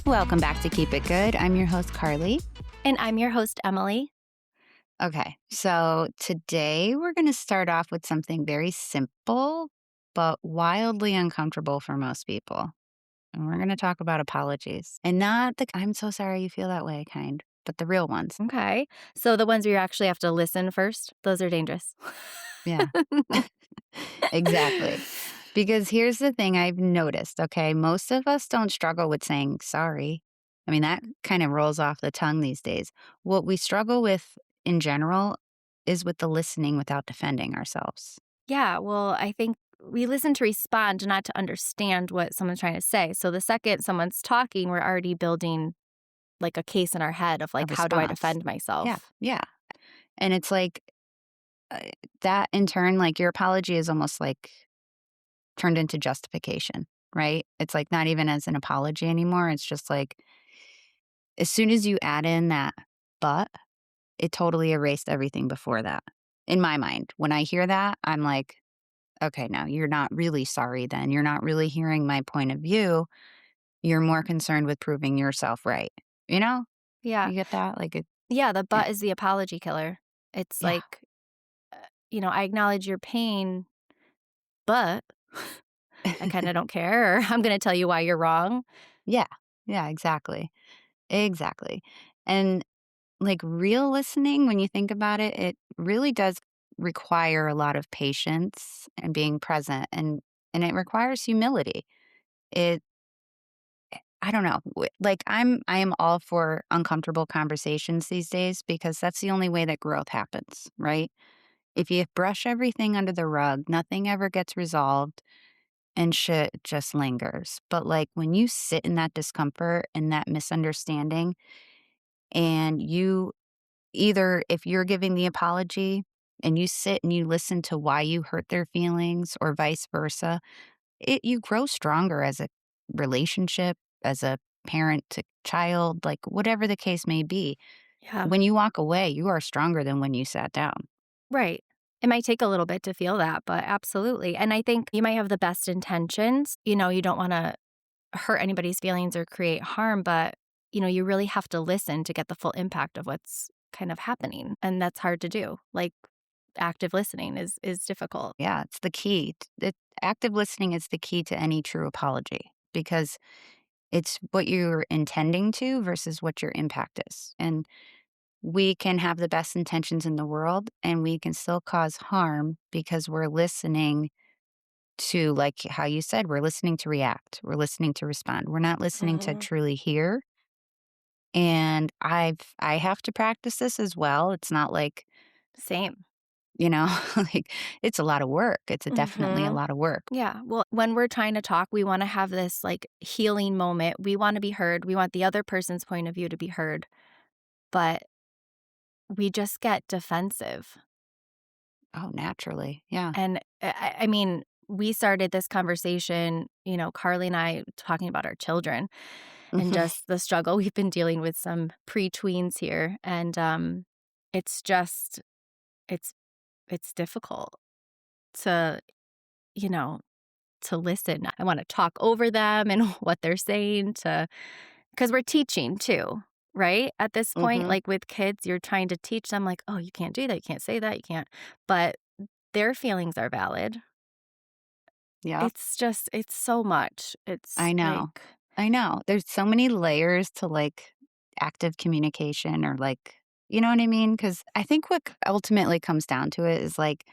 Welcome back to Keep It Good. I'm your host, Carly. And I'm your host, Emily. Okay, so today we're going to start off with something very simple, but wildly uncomfortable for most people. And we're going to talk about apologies. And not the I'm so sorry you feel that way kind, but the real ones. Okay. So the ones where you actually have to listen first, those are dangerous. Yeah, exactly. Because here's the thing I've noticed, okay? Most of us don't struggle with saying sorry. I mean, that kind of rolls off the tongue these days. What we struggle with in general is with the listening without defending ourselves. Yeah. Well, I think we listen to respond, not to understand what someone's trying to say. So the second someone's talking, we're already building like a case in our head of A like, how do I response. defend Yeah, myself? yeah. And it's like that in turn, like your apology is almost like turned into justification, right? It's like not even as an apology anymore. It's just like as soon as you add in that but, it totally erased everything before that. In my mind, when I hear that, I'm like, okay, no, you're not really sorry then. You're not really hearing my point of view. You're more concerned with proving yourself right. You know? Yeah. You get that? Yeah. The Yeah. but is the apology killer. It's Yeah. like, I acknowledge your pain, but I kind of don't care, or I'm going to tell you why you're wrong. Yeah. Yeah, exactly. Exactly. And like real listening, when you think about it, it really does require a lot of patience and being present and it requires humility. It I don't know. I am all for uncomfortable conversations these days because that's the only way that growth happens, right? If you brush everything under the rug, nothing ever gets resolved and shit just lingers. But like when you sit in that discomfort and that misunderstanding and you either if you're giving the apology and you sit and you listen to why you hurt their feelings or vice versa, you grow stronger as a relationship, as a parent to child, like whatever the case may be. Yeah. When you walk away, you are stronger than when you sat down. Right. It might take a little bit to feel that, but absolutely. And I think you might have the best intentions. You don't want to hurt anybody's feelings or create harm, but you really have to listen to get the full impact of what's kind of happening. And that's hard to do. Like active listening is difficult. Yeah, it's the key. Active listening is the key to any true apology because it's what you're intending to versus what your impact is. And we can have the best intentions in the world and we can still cause harm because we're listening to, like how you said, we're listening to react, we're listening to respond. We're not listening to Mhm. truly hear. And I have to practice this as well. It's not like, Same. you know, like it's a lot of work. It's definitely a Mhm. lot of work. Yeah. Well, when we're trying to talk, we want to have this like healing moment. We want to be heard. We want the other person's point of view to be heard, but we just get defensive. Oh, naturally. Yeah. And I mean, we started this conversation, Carly and I talking about our children and just the struggle. We've been dealing with some pre-tweens here. And it's just, it's, it's difficult to, you know, to listen. I want to talk over them and what they're saying because we're teaching too, right? At this point, Mhm. like with kids, you're trying to teach them like, oh, you can't do that. You can't say that. You can't, but their feelings are valid. Yep. It's so much. It's I know. like I know. There's so many layers to like active communication or like, you know what I mean? Because I think what ultimately comes down to it is like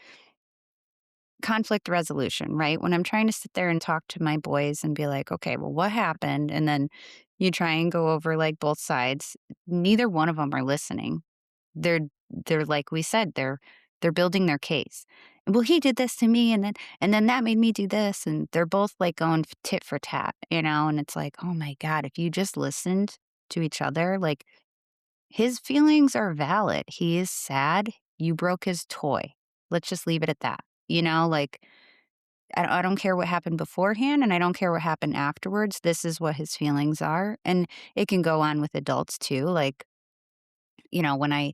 conflict resolution, right? When I'm trying to sit there and talk to my boys and be like, okay, well, what happened? And then you try and go over like both sides. Neither one of them are listening. They're they're like we said, they're building their case. Well, he did this to me and then that made me do this. And they're both like going tit for tat, you know? And it's like, oh my God, if you just listened to each other, like his feelings are valid. He is sad. You broke his toy. Let's just leave it at that. You know, like I don't care what happened beforehand and I don't care what happened afterwards. This is what his feelings are. And it can go on with adults too. Like, when I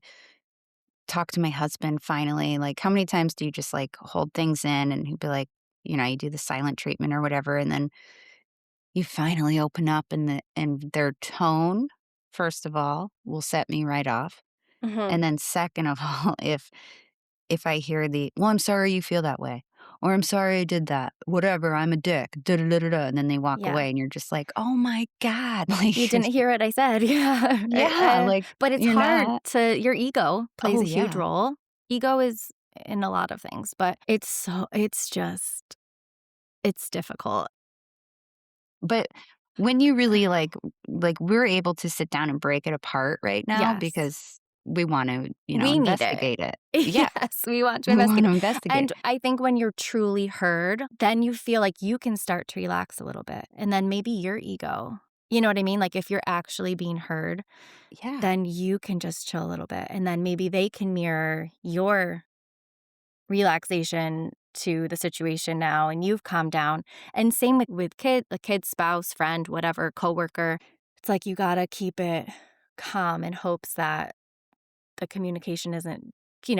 talk to my husband finally, like, how many times do you just like hold things in and he'd be like, you do the silent treatment or whatever. And then you finally open up and their tone, first of all, will set me right off. Mhm. And then second of all, if I hear "Well, I'm sorry you feel that way," or "I'm sorry I did that. Whatever, I'm a dick. Da da da da da," and then they walk Yeah. away and you're just like, "Oh my god." You Like, you're didn't hear what I said. Yeah. yeah, like, But it's you're hard not to your ego plays oh, a huge yeah. role. Ego is in a lot of things, but it's just it's difficult. But when you really, we're able to sit down and break it apart right now Yes. because we wanna, We need it. investigate it. Yeah. Yes, we want to We investigate. wanna investigate. And I think when you're truly heard, then you feel like you can start to relax a little bit. And then maybe your ego, you know what I mean? Like if you're actually being heard, Yeah. then you can just chill a little bit. And then maybe they can mirror your relaxation to the situation now and you've calmed down. And same with the kid, spouse, friend, whatever, coworker. It's like you gotta keep it calm in hopes that the communication isn't,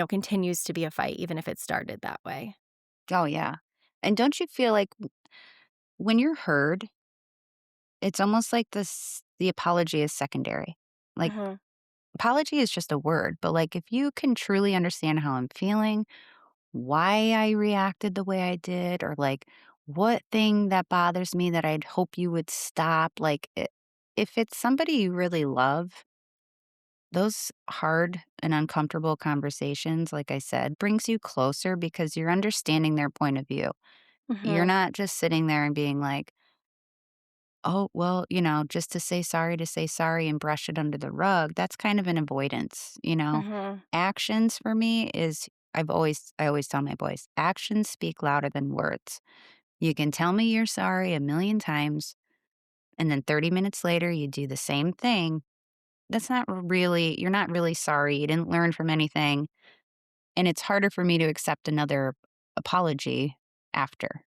continues to be a fight, even if it started that way. Oh, yeah. And don't you feel like when you're heard, it's almost like the apology is secondary. Like, Mhm. apology is just a word, but, like, if you can truly understand how I'm feeling, why I reacted the way I did, or, like, what thing that bothers me that I'd hope you would stop, like, if it's somebody you really love, those hard and uncomfortable conversations, like I said, brings you closer because you're understanding their point of view. You're Mhm. not just sitting there and being like, "Oh, well, just to say sorry and brush it under the rug." That's kind of an avoidance. Mhm. Actions for me is I always tell my boys, actions speak louder than words. You can tell me you're sorry a million times, and then 30 minutes later you do the same thing. That's not really you're not really sorry. You didn't learn from anything, and it's harder for me to accept another apology after.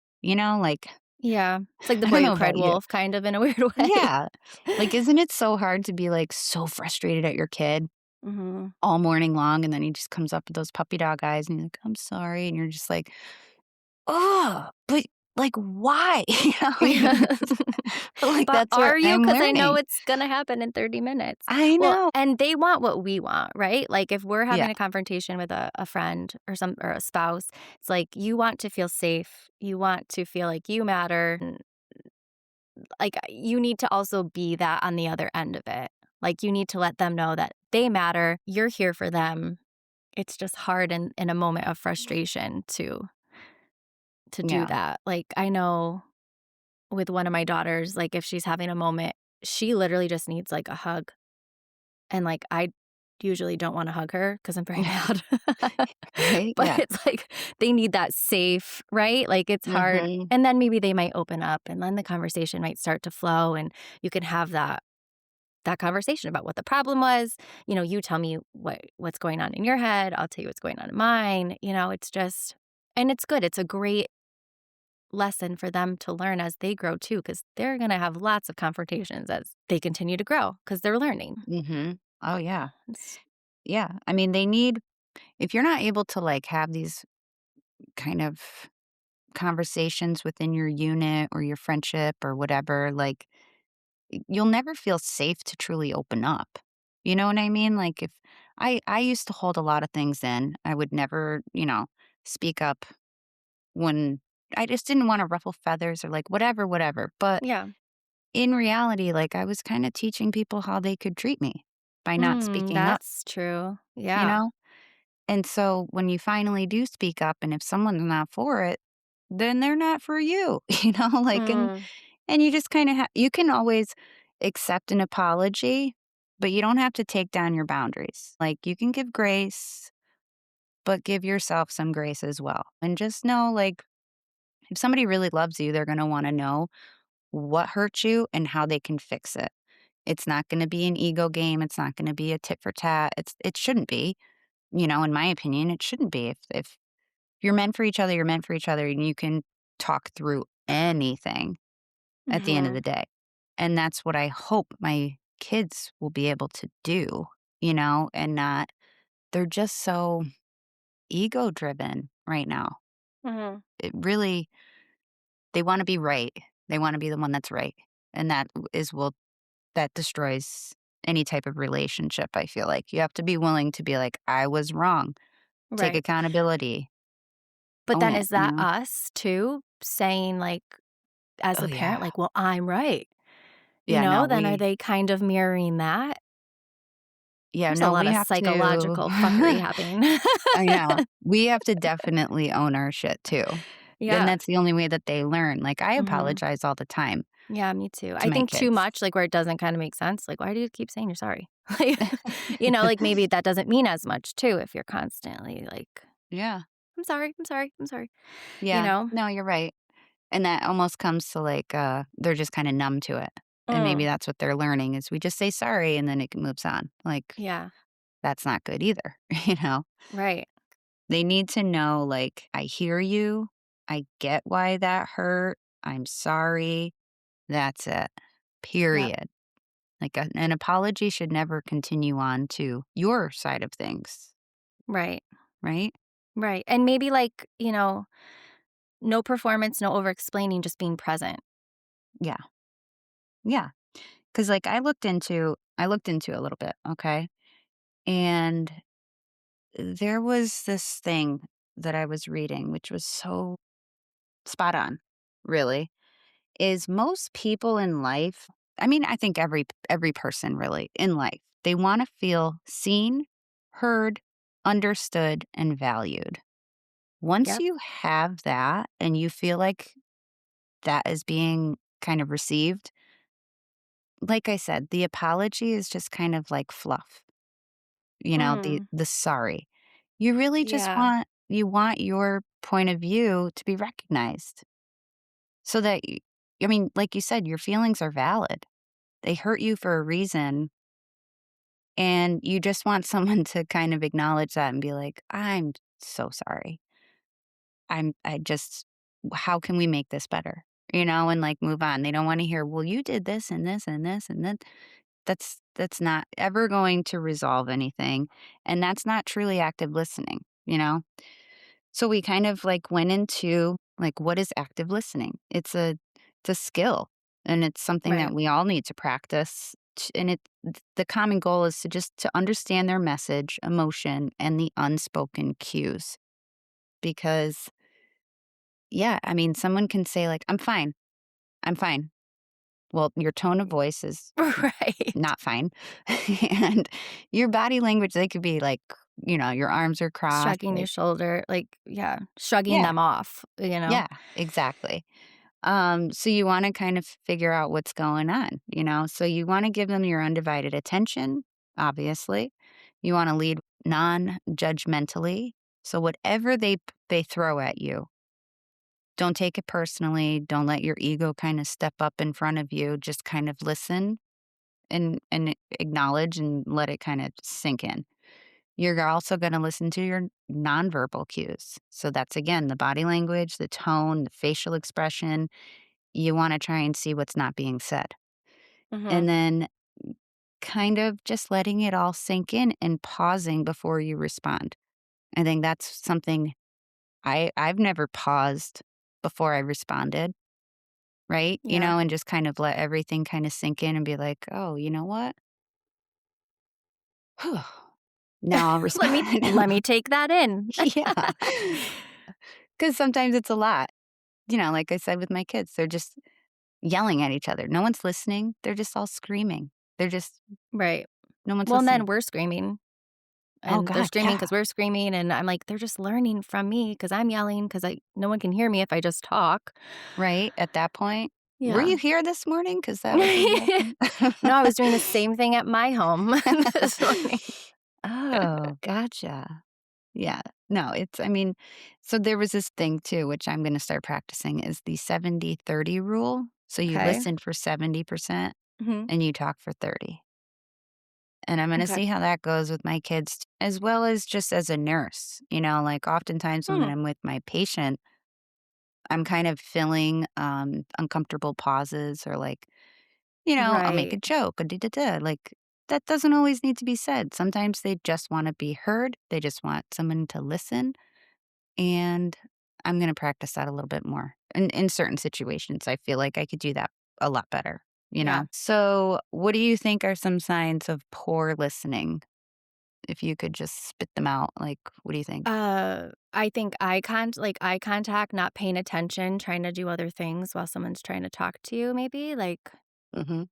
Like Yeah. It's like the I boy don't who know cried about you. wolf kind of in a weird way. Yeah. Like, isn't it so hard to be, like, so frustrated at your kid Mhm. all morning long, and then he just comes up with those puppy dog eyes, and he's like, "I'm sorry," and you're just like, "Oh, but, like, why?" Yeah. But, like, But that's what are you? I'm Because I know learning. it's gonna happen in 30 minutes. I Well, know. and they want what we want, right? Like, if we're Yeah, having a confrontation with a friend or a spouse, it's like you want to feel safe. You want to feel like you matter, and, like, you need to also be that on the other end of it. Like, you need to let them know that they matter, you're here for them. It's just hard in a moment of frustration to do yeah. that. Like, I know with one of my daughters, like, if she's having a moment, she literally just needs, like, a hug, and, like, I usually don't wanna hug her because 'cause I'm very mad. Right? But Yeah. it's like they need that safe, right? Like, it's hard, Mhm. and then maybe they might open up, and then the conversation might start to flow, and you can have that conversation about what the problem was. You tell me what's going on in your head, I'll tell you what's going on in mine. It's just and it's good. It's a great lesson for them to learn as they grow too, because they're going to have lots of confrontations as they continue to grow because they're learning. Mhm. Oh, yeah. It's, Yeah. I mean, they need if you're not able to, like, have these kind of conversations within your unit or your friendship or whatever, like, you'll never feel safe to truly open up. You know what I mean? Like, if I used to hold a lot of things in. I would never, speak up when I just didn't wanna ruffle feathers or, like, whatever, whatever. But yeah. in reality, like, I was kinda teaching people how they could treat me by not speaking up, That's true. you Yeah. know? And so when you finally do speak up and if someone's not for it, then they're not for you, like, Mm, and you just kinda you can always accept an apology, but you don't have to take down your boundaries. Like, you can give grace, but give yourself some grace as well. And just know, like, if somebody really loves you, they're gonna wanna know what hurt you and how they can fix it. It's not gonna be an ego game, it's not gonna be a tit for tat, it shouldn't be, in my opinion, it shouldn't be. If you're meant for each other, you're meant for each other, and you can talk through anything at the end of the mhm, day. And that's what I hope my kids will be able to do, and not they're just so ego driven right now. mhm. It really they want to be right. They want to be the one that's right. And that destroys any type of relationship, I feel like. You have to be willing to be like, "I was wrong." Take Right. accountability. But Own then it, is you that know? us too saying, like, as Oh, the parent, yeah. like, "Well, I'm right." Yeah, no, Then are we they kind of mirroring that? yeah, There's a no, lot we of have to psychological fuckery happening. I know. We have to definitely own our shit too. Then Yeah. that's the only way that they learn. Like, I Mhm. apologize all the time Yeah, me too. to I my think too kids. much, like, where it doesn't kinda make sense, like, why do you keep saying you're sorry? Like, like, maybe that doesn't mean as much too if you're constantly like, Yeah. "I'm sorry, I'm sorry, I'm sorry." You Yeah. know? No, you're right. And that almost comes to, like, they're just kinda numb to it. And maybe Mm, that's what they're learning is we just say sorry and then it moves on. Like, yeah, that's not good either, you know? right. They need to know, like, "I hear you. I get why that hurt. I'm sorry." That's it. Yep, Period. Like, an apology should never continue on to your side of things, right, right? right, and maybe, like, no performance, no over-explaining, just being present. Yeah. Yeah. Because like, I looked into a little bit, okay? And there was this thing that I was reading, which was so spot on, really, is most people in life I mean, I think every person really in life, they wanna feel seen, heard, understood, and valued. Once Yep. you have that and you feel like that is being kind of received, like I said, the apology is just kind of like fluff, Mm, the sorry. You really just yeah, want your point of view to be recognized so that I mean, like you said, your feelings are valid. They hurt you for a reason, and you just want someone to kind of acknowledge that and be like, "I'm so sorry. I just how can we make this better?" And, like, move on. They don't wanna hear, "Well, you did this and this and this and that." That's not ever going to resolve anything, and that's not truly active listening, you know? So we kind of, like, went into, like, what is active listening? It's a skill, and it's something right. that we all need to practice, and the common goal is to just to understand their message, emotion, and the unspoken cues, because yeah, I mean, someone can say, like, "I'm fine. I'm fine." Well, your tone of voice is Right. not fine, and your body language, they could be like, your arms are crossed, Shrugging your like shoulder, like, yeah, shrugging yeah, them off. yeah, exactly. So you wanna kind of figure out what's going on? So you wanna give them your undivided attention, obviously. You wanna lead non-judgmentally, so whatever they throw at you, don't take it personally, don't let your ego kinda step up in front of you, just kind of listen and acknowledge and let it kinda sink in. You're also gonna listen to your nonverbal cues. So that's, again, the body language, the tone, the facial expression. You wanna try and see what's not being said. And Mhm. then kind of just letting it all sink in and pausing before you respond. I think that's something I've never paused before I responded, right? Yeah. And just kind of let everything kinda sink in and be like, "Oh, you know what? Whew. Now I'll Let me respond." let me take that in. Yeah. 'Cause sometimes it's a lot. Like I said with my kids, they're just yelling at each other. No one's listening. They're just all screaming. They're just Right. no one's Well, and then listening. we're screaming, Oh and they're god, screaming yeah. because 'cause we're screaming, and I'm like, "They're just learning from me because 'cause I'm yelling because no one can hear me if I just talk." Right? At that point, "Were Yeah. you here this morning? Because that was exactly." No, I was doing the same thing at my home this morning. Oh, gotcha. Yeah. No, I mean, so there was this thing too, which I'm gonna start practicing is the 70-30 rule. So you Okay. listen for 70% Mhm. and you talk for 30. And I'm gonna Okay. see how that goes with my kids as well as just as a nurse. Like oftentimes when Hmm. I'm with my patient, I'm kind of filling uncomfortable pauses or like, I'll make a Right. joke, a da da da. Like that doesn't always need to be said. Sometimes they just want to be heard. They just want someone to listen. And I'm gonna practice that a little bit more. In certain situations, I feel like I could do that a lot better. you Yeah. know? So, what do you think are some signs of poor listening? If you could just spit them out, like, what do you think? I think eye contact, not paying attention, trying to do other things while someone's trying to talk to you, maybe. Like, Mhm,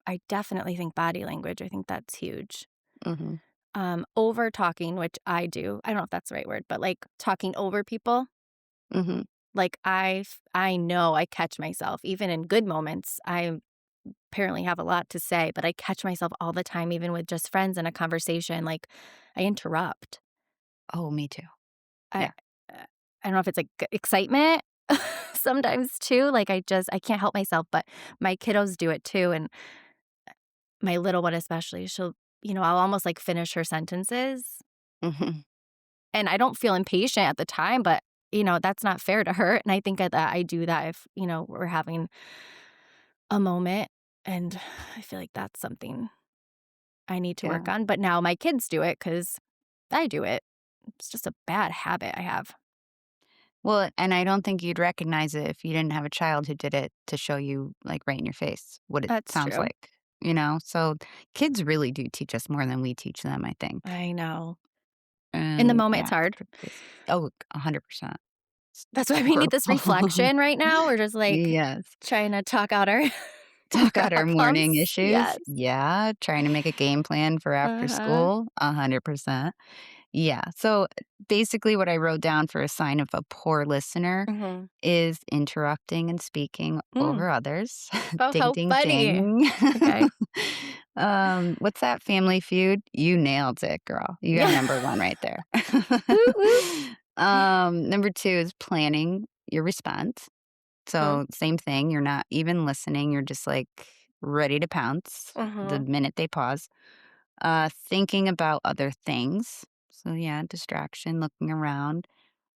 I definitely think body language. I think that's huge. mhm, Over talking, which I do. I don't know if that's the right word, but like talking over people. mhm. Like I know I catch myself even in good moments. I apparently have a lot to say, but I catch myself all the time, even with just friends in a conversation. Like I interrupt. Oh, me too. I Yeah, uh, I don't know if it's like excitement sometimes too. Like I can't help myself, but my kiddos do it too, and my little one especially. I'll almost like finish her sentences, mhm, and I don't feel impatient at the time, but that's not fair to her. And I think that I do that if we're having a moment, and I feel like that's something I need to work yeah. on. But now my kids do it because I do it. It's just a bad habit I have. Well, and I don't think you'd recognize it if you didn't have a child who did it to show you, like, right in your face what it That's sounds true. like, you know? So, kids really do teach us more than we teach them, I think. I know. In the And, moment, yeah, it's hard. it's pretty basic. Oh, 100%. It's That's why we need this horrible. reflection right now. We're just like Yes. trying to talk out our Talk out our morning problems. issues? Yes. Yeah. Trying to make a game plan for after Uh-huh. school? 100%. Yeah. So, basically what I wrote down for a sign of a poor listener Mhm. is interrupting and speaking Mm. over others. Oh, Ding, how ding, funny. ding. Okay. What's that Family Feud? You nailed it, girl. You got Yeah. number 1 right there. Woot woot. Number 2 is planning your response. Mhm. So, same thing, you're not even listening, you're just, like, ready to pounce the Mhm. minute they pause. Thinking about other things. So, yeah, distraction, looking around.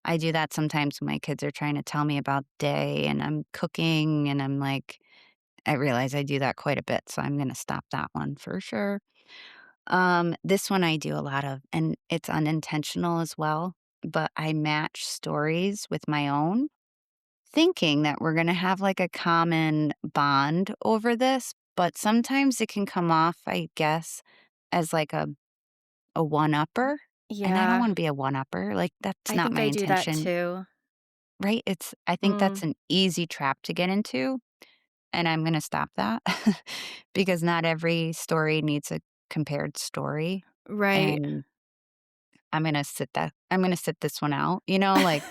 I do that sometimes when my kids are trying to tell me about day and I'm cooking and I'm like, I realize I do that quite a bit, so I'm gonna stop that one for sure. This one I do a lot of, and it's unintentional as well, but I match stories with my own, thinking that we're gonna have like a common bond over this, but sometimes it can come off, I guess, as like a one-upper, and I don't Yeah. wanna be a one-upper, like, that's I not think my I do that intention, too. right? I think Mm. that's an easy trap to get into, and I'm gonna stop that because not every story needs a compared story, Right. and I'm gonna sit this one out, you know, like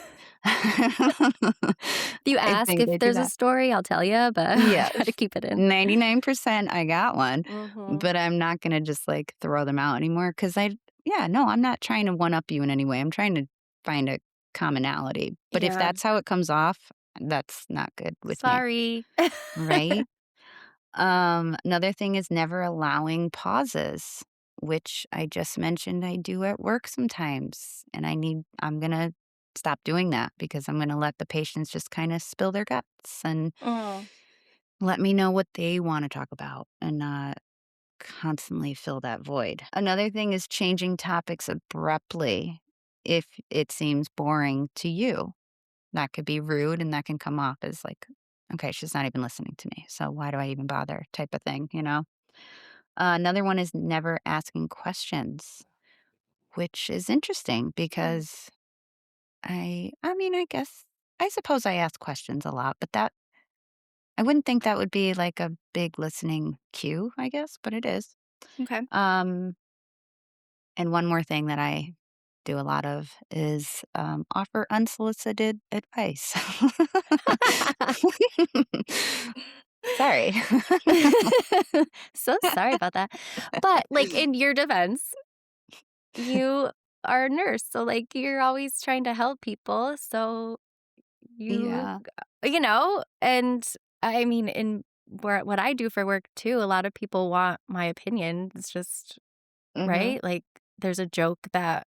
If you I ask think if I do there's a that. story, I'll tell you, but I Yes. try to keep it in. 99% I got one, Mhm. but I'm not gonna just, like, throw them out anymore because yeah, no, I'm not trying to one up you in any way, I'm trying to find a commonality, but if Yeah. that's how it comes off, that's not good with me, Sorry. right? Another thing is never allowing pauses, which I just mentioned I do at work sometimes, and I'm gonna stop doing that because I'm gonna let the patients just kinda spill their guts and Mm. let me know what they wanna talk about and not constantly fill that void. Another thing is changing topics abruptly if it seems boring to you. That could be rude and that can come off as like, okay, she's not even listening to me. So why do I even bother type of thing, you know? Another one is never asking questions, which is interesting Mm. because I mean, I suppose I ask questions a lot, but I wouldn't think that would be like a big listening cue, I guess, but it is. Okay. Um, and one more thing that I do a lot of is offer unsolicited advice. Sorry. So sorry about that. But, like, in your defense, you are a nurse, so, like, you're always trying to help people, so Yeah. and I mean, in where what I do for work too, a lot of people want my opinion. It's just Mhm. right? Like, there's a joke that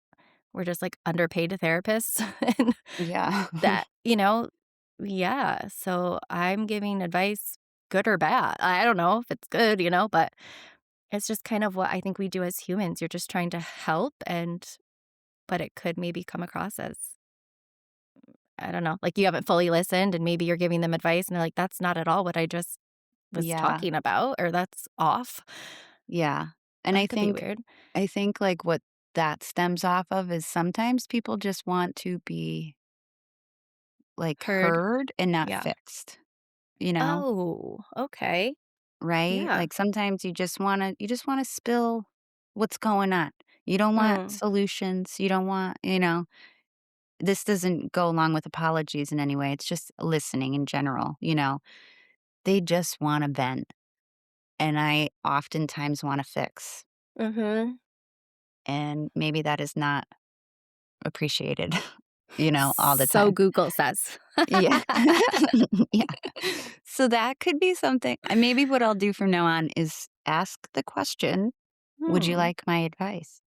we're just, like, underpaid therapists and Yeah. that, yeah, so I'm giving advice, good or bad. I don't know if it's good, but it's just kind of what I think we do as humans. You're just trying to help but it could maybe come across as, I don't know, like you haven't fully listened and maybe you're giving them advice and they're like, "That's not at all what I just was Yeah. talking about or that's off. Yeah. And That could be weird. I think, like, what that stems off of is sometimes people just want to be, like, Heard. heard and not Yeah. fixed, you know? Oh, okay. Right? Yeah. Like, sometimes you just wanna spill what's going on. You don't want Mm. solutions, you don't want, you know, this doesn't go along with apologies in any way, it's just listening in general, you know? They just wanna vent, and I oftentimes wanna fix, Mhm. and maybe that is not appreciated, you know, all the So time. Google says. Yeah. Yeah. So that could be something maybe what I'll do from now on is ask the question, "Would you Hmm. like my advice?"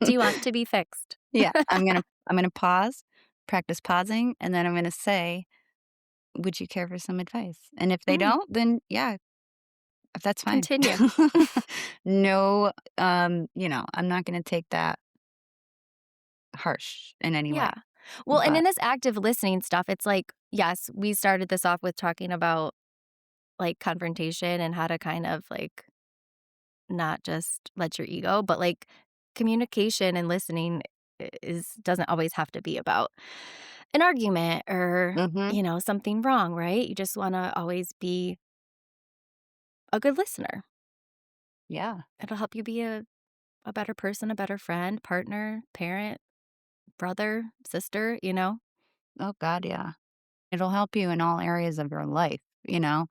Do you want to be fixed? Yeah, I'm gonna pause, practice pausing, and then I'm gonna say, "Would you care for some advice?" And if they Mm, don't, then yeah, that's fine. continue. No, you know, I'm not gonna take that harsh in any Yeah. way, Well, and but in this active listening stuff, it's like, yes, we started this off with talking about, like, confrontation and how to kind of, like, not just let your ego, but, like, communication and listening is doesn't always have to be about an argument or, mhm, something wrong, right? You just wanna always be a good listener. yeah. It'll help you be a better person, a better friend, partner, parent, brother, sister, you know? Oh god, yeah. It'll help you in all areas of your life, you know?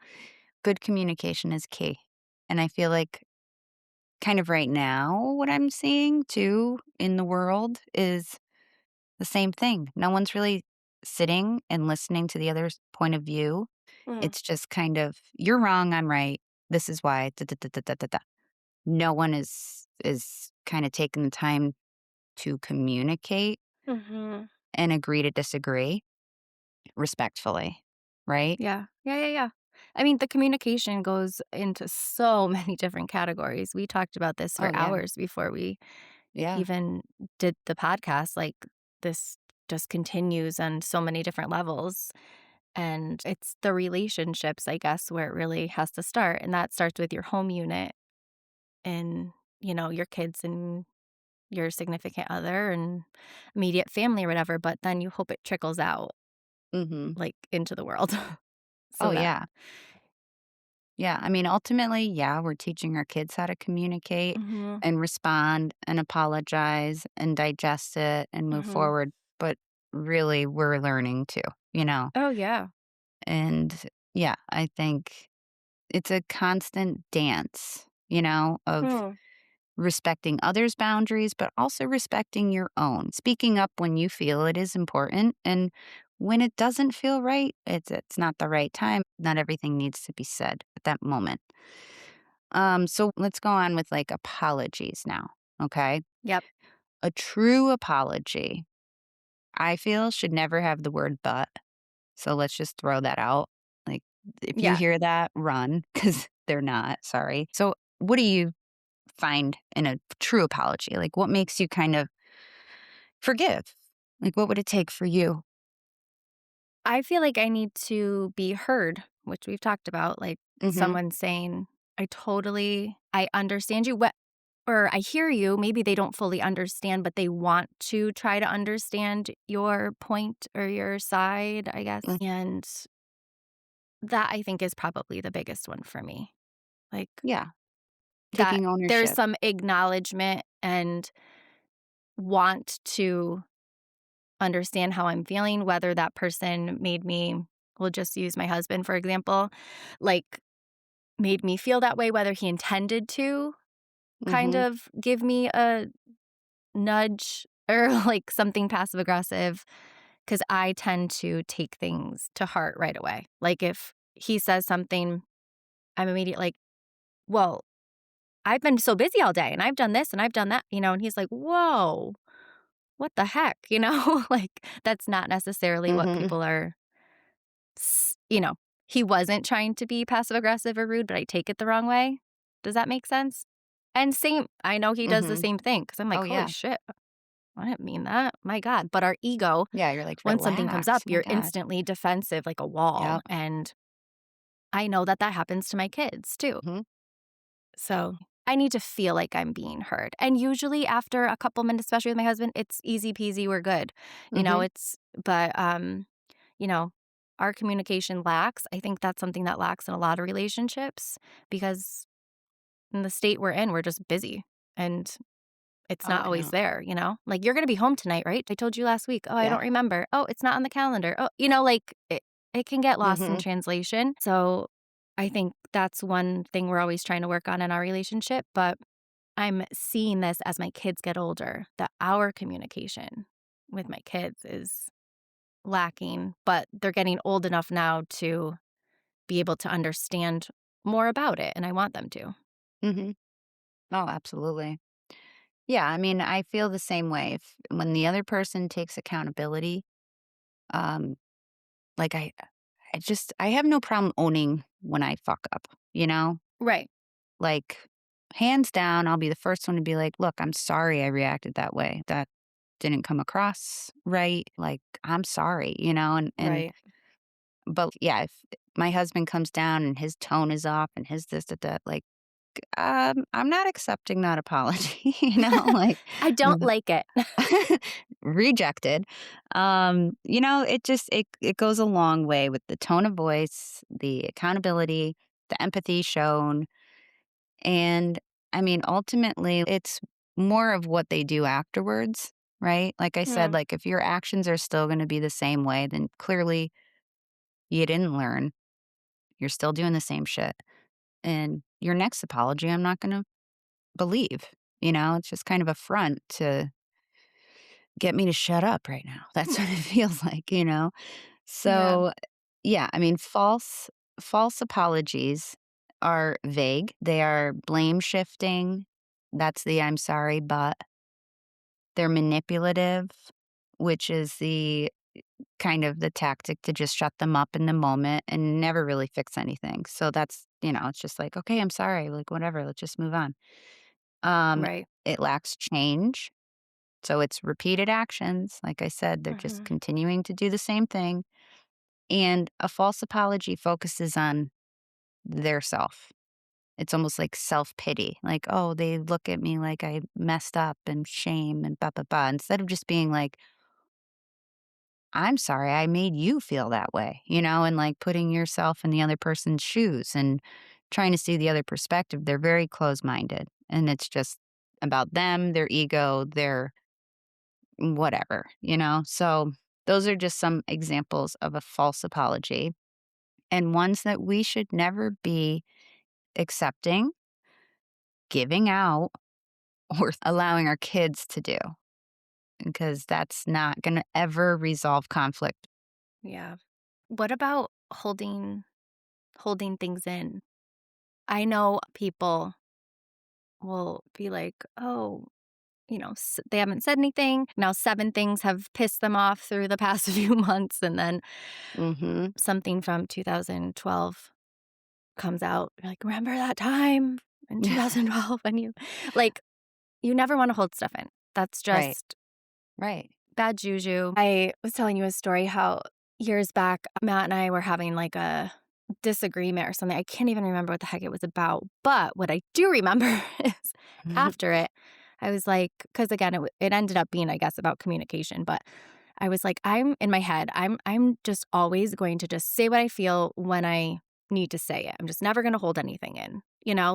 Good communication is key. And I feel like kind of right now, what I'm seeing too in the world is the same thing. No one's really sitting and listening to the other's point of view. Mm. It's just kind of, you're wrong, I'm right. This is why. Da, da, da, da, da, da, da. No one is kind of taking the time to communicate Mhm. and agree to disagree respectfully, right? Yeah. Yeah, yeah, yeah. I mean, the communication goes into so many different categories. We talked about this for Oh yeah. hours before we Yeah. even did the podcast. Like, this just continues on so many different levels. And it's the relationships, I guess, where it really has to start. And that starts with your home unit and, your kids and your significant other and immediate family or whatever. But then you hope it trickles out, Mhm. like, into the world. Oh So that, yeah. Yeah, I mean, ultimately, yeah, we're teaching our kids how to communicate mhm, and respond and apologize and digest it and move mhm. forward, but really we're learning too, you know? Oh, yeah. And yeah, I think it's a constant dance, you know, of Hmm. respecting others' boundaries, but also respecting your own. Speaking up when you feel it is important and when it doesn't feel right, it's not the right time. Not everything needs to be said at that moment. So let's go on with like apologies now. Okay. Yep. A true apology, I feel, should never have the word but. So let's just throw that out. Like, if you Yeah. hear that, run because they're not. Sorry. So, what do you find in a true apology? Like, what makes you kind of forgive? Like, what would it take for you? I feel like I need to be heard, which we've talked about, like, Mm-hmm. someone saying, I understand you." Or I hear you, maybe they don't fully understand, but they want to try to understand your point or your side, I guess, and that I think is probably the biggest one for me. Like, Yeah. that Taking there's ownership. some acknowledgement and want to understand how I'm feeling, whether that person made me we'll just use my husband, for example, like, made me feel that way, whether he intended to kind Mm-hmm. of give me a nudge or, like, something passive aggressive, because I tend to take things to heart right away. Like, if he says something, I'm immediately like, "Well, I've been so busy all day, and I've done this, and I've done that," and he's like, "Whoa, what the heck?" Like, that's not necessarily what Mm-hmm. people are s you know, he wasn't trying to be passive aggressive or rude, but I take it the wrong way. Does that make sense? And same I know he does the Mm-hmm. same thing because 'cause I'm Oh like, "Holy yeah. shit, I didn't mean that. My god." But our ego, Yeah. You're like, when something comes relax. up, My you're God. instantly defensive like a wall, Yep. and I know that that happens to my kids too. Mhm. So I need to feel like I'm being heard. And usually after a couple minutes, especially with my husband, it's easy peasy, we're good. You know, Mhm. it's but you know, our communication lacks. I think that's something that lacks in a lot of relationships because in the state we're in, we're just busy and it's Oh, not I always know. there, you know? Like, "You're gonna be home tonight, right? I told you last week." "Oh, I Yeah. don't remember." "Oh, it's not on the calendar." Oh, you know, like, it can get lost in Mhm. translation. So, I think that's one thing we're always trying to work on in our relationship, but I'm seeing this as my kids get older, that our communication with my kids is lacking, but they're getting old enough now to be able to understand more about it, and I want them to. Mhm. Oh, absolutely. Yeah, I mean, I feel the same way. If when the other person takes accountability, um, like I have no problem owning when I fuck up, you know? Right, Like, hands down, I'll be the first one to be like, "Look, I'm sorry I reacted that way. That didn't come across right. Like, I'm sorry," you know? And right. but yeah, if my husband comes down and his tone is off and his this, that, like, I'm not accepting that apology, you know, like, I don't mm, like it. rejected. You know, it goes a long way with the tone of voice, the accountability, the empathy shown, and I mean, ultimately, it's more of what they do afterwards, right? Like I said, Mm, like if your actions are still going to be the same way, then clearly you didn't learn. You're still doing the same shit. And your next apology, I'm not going to believe. You know, it's just kind of a front to get me to shut up right now. That's what it feels like, you know? yeah, So, yeah, I mean, false apologies are vague. They are blame shifting. That's the I'm sorry, but they're manipulative, which is the kind of the tactic to just shut them up in the moment and never really fix anything. So that's, it's just like, okay, I'm sorry, like whatever, let's just move on. Um, right. it lacks change. So it's repeated actions. Like I said, they're just Mhm. continuing to do the same thing. And a false apology focuses on their self. It's almost like self pity, like, oh, they look at me like I messed up and shame and blah, blah, blah. Instead of just being like, I'm sorry, I made you feel that way, and like putting yourself in the other person's shoes and trying to see the other perspective. They're very close minded and it's just about them, their ego, their whatever. So those are just some examples of a false apology and ones that we should never be accepting, giving out, or allowing our kids to do because that's not going to ever resolve conflict. Yeah. What about holding things in? I know people will be like, "Oh, they haven't said anything. Now 7 things have pissed them off through the past few months," and then Hmm. something from 2012 comes out. You're like, "Remember that time in 2012 when you" like, you never wanna hold stuff in. That's Right. just Right. bad juju. I was telling you a story how years back, Matt and I were having like a disagreement or something. I can't even remember what the heck it was about. But what I do remember is after it, I was like, because again, it ended up being, I guess, about communication. But I was like, I'm in my head. I'm just always going to just say what I feel when I need to say it. I'm just never going to hold anything in.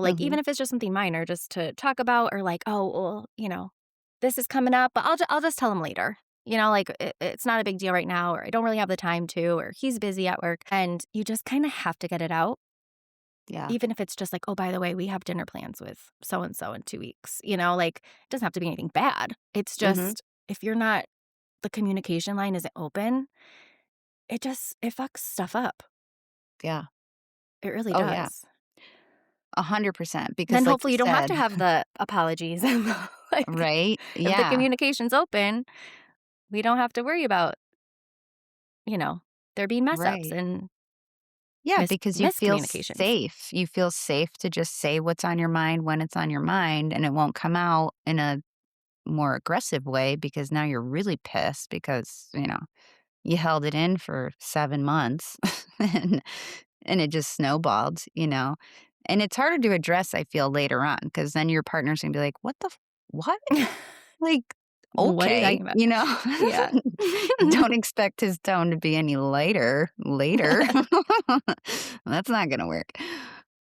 Like Mhm. even if it's just something minor, just to talk about, or like, oh, well, this is coming up, but I'll just tell him later. Like it's not a big deal right now, or I don't really have the time to, or he's busy at work. And you just kind of have to get it out, Yeah. even if it's just like, oh, by the way, we have dinner plans with so and so in 2 weeks. Like it doesn't have to be anything bad. It's Mhm. just if you're not, the communication line isn't open, it fucks stuff up. Yeah. It really Oh, yeah. does. 100% Then because like you hopefully you don't have said. to have the apologies and like Right? if the Yeah. communication's open, we don't have to worry about, you know, there being mess ups Right. and Yeah, because you feel miscommunications. safe. You feel safe to just say what's on your mind when it's on your mind, and it won't come out in a more aggressive way because now you're really pissed because, you held it in for 7 months. And and it just snowballed, you know? And it's harder to address, I feel, later on, because then your partner's gonna be like, "What the f what?" Like, What are you "Okay," talking about? you know? Yeah. Don't expect his tone to be any lighter later. That's not gonna work.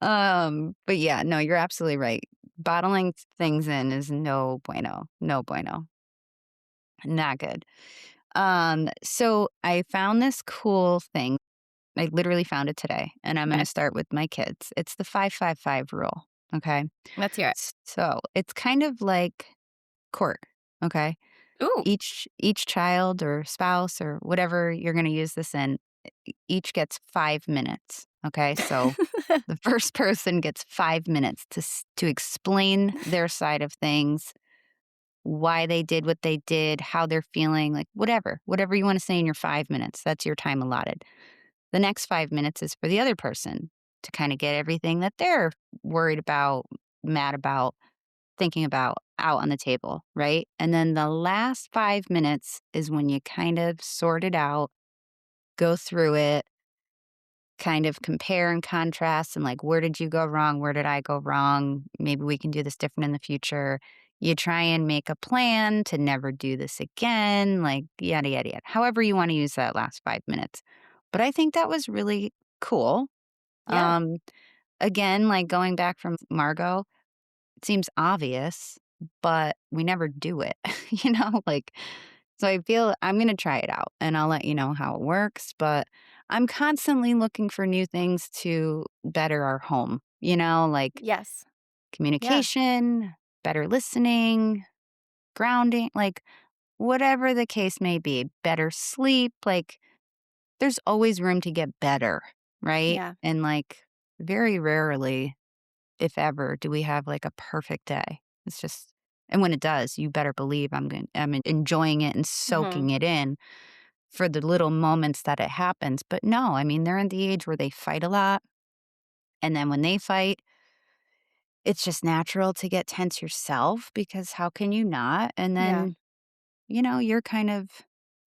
But yeah, no, you're absolutely right. Bottling things in is no bueno, no bueno. Not good. So I found this cool thing. I literally found it today, and I'm gonna Okay. start with my kids. It's the 5-5-5 rule, okay? Let's hear it. So it's kind of like court, okay? Ooh. Each child or spouse or whatever you're gonna use this in, each gets 5 minutes, okay? So the first person gets 5 minutes to explain their side of things, why they did what they did, how they're feeling, like whatever you wanna say in your 5 minutes, that's your time allotted. The next 5 minutes is for the other person to kinda get everything that they're worried about, mad about, thinking about out on the table, right? And then the last 5 minutes is when you kind of sort it out, go through it, kind of compare and contrast and like, where did you go wrong? Where did I go wrong? Maybe we can do this different in the future. You try and make a plan to never do this again, like yada, yada, yada. However, you want to use that last 5 minutes. But I think that was really cool. Yeah. Um, Again, like going back from Margot, it seems obvious, but we never do it, like, so I feel I'm gonna try it out and I'll let you know how it works, but I'm constantly looking for new things to better our home, like Yes. Yeah. communication, better listening, grounding, like whatever the case may be, better sleep, like there's always room to get better, right? Yeah. And like very rarely, if ever, do we have like a perfect day. It's just, and when it does, you better believe I'm enjoying it and Mhm. soaking it in for the little moments that it happens. But no, I mean, they're in the age where they fight a lot. And then when they fight, it's just natural to get tense yourself because how can you not? And Yeah. then, you're kind of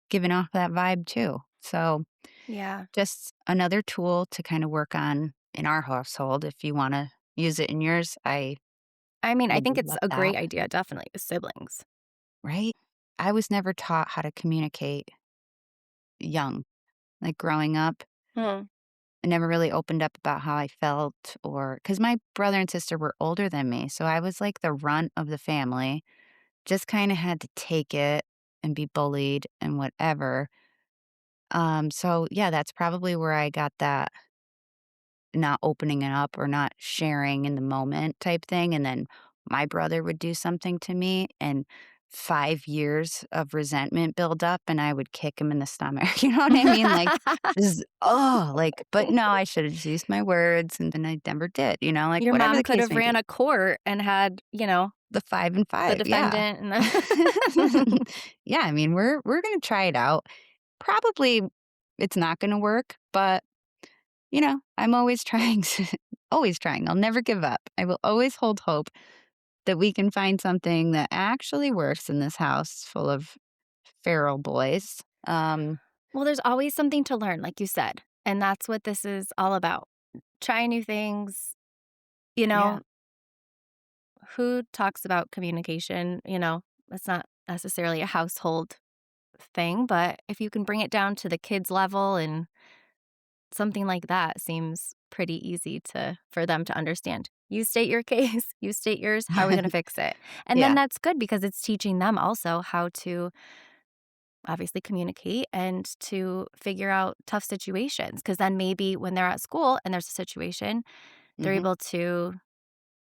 giving off that vibe too. So Yeah. just another tool to kind of work on in our household. If you want to use it in yours, I I mean, I would think it's love a great that. idea, definitely, with siblings. Right? I was never taught how to communicate young. Like growing up, Hmm. I never really opened up about how I felt or because my brother and sister were older than me. So I was like the runt of the family, just kind of had to take it and be bullied and whatever. So yeah, that's probably where I got that not opening it up or not sharing in the moment type thing, and then my brother would do something to me, and 5 years of resentment build up, and I would kick him in the stomach, you know what I mean? Like, just but no, I should've just used my words, and then I never did, like, Your whatever mom the could case have may be. ran a court and had, The 5 and the 5, yeah. defendant and the Yeah, I mean, we're gonna try it out. Probably it's not gonna work, but I'm always trying always trying. I'll never give up. I will always hold hope that we can find something that actually works in this house full of feral boys. Well, there's always something to learn, like you said, and that's what this is all about. Try new things, you Yeah. know, who talks about communication, it's not necessarily a household thing, but if you can bring it down to the kids level and something like that seems pretty easy to for them to understand. You state your case, you state yours, how are we gonna fix it? And then Yeah. that's good because it's teaching them also how to obviously communicate and to figure out tough situations. Because then maybe when they're at school and there's a situation, they're Mhm. able to,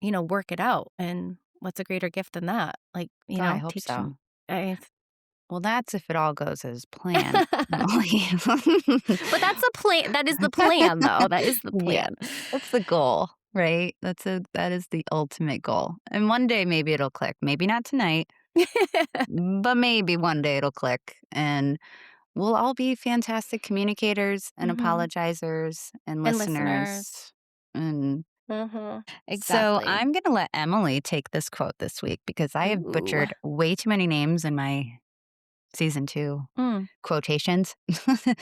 work it out, and what's a greater gift than that? Like, Oh, I hope teach so. them I Well, that's if it all goes as planned, Emily. but that's a plan that is the plan, though, that is the Yeah. plan. That's the goal, right? That is the ultimate goal. And one day maybe it'll click. Maybe not tonight, but maybe one day it'll click and we'll all be fantastic communicators and Mhm. apologizers and And listeners. listeners. And Mhm. so Exactly. I'm going to let Emily take this quote this week because I have Ooh. butchered way too many names in my season 2 Mm. quotations.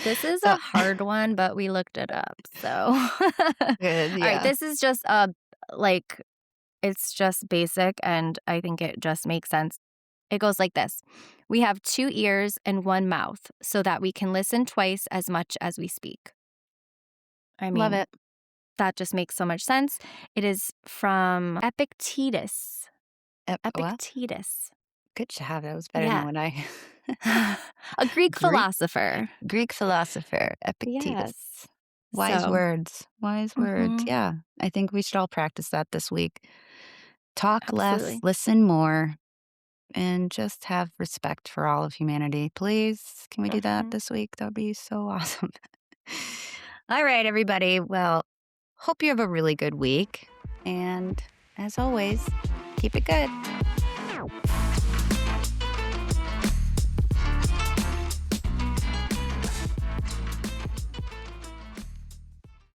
This is So a hard one, but we looked it up, so good, Alright, yeah. this is just, like, it's just basic, and I think it just makes sense. It goes like this: "We have 2 ears and 1 mouth, so that we can listen twice as much as we speak." I Love mean, it. that just makes so much sense. It is from Epictetus. Well, Epictetus. good job. That was better than Yeah. what I A Greek Greek philosopher. Greek philosopher, Epictetus. Yes. Wise So words. Wise words. mhm, Yeah. I think we should all practice that this week. Talk less, absolutely. listen more, and just have respect for all of humanity. Please, can we do that Mhm. this week? That would be so awesome. All right, everybody. Well, hope you have a really good week. And as always, keep it good.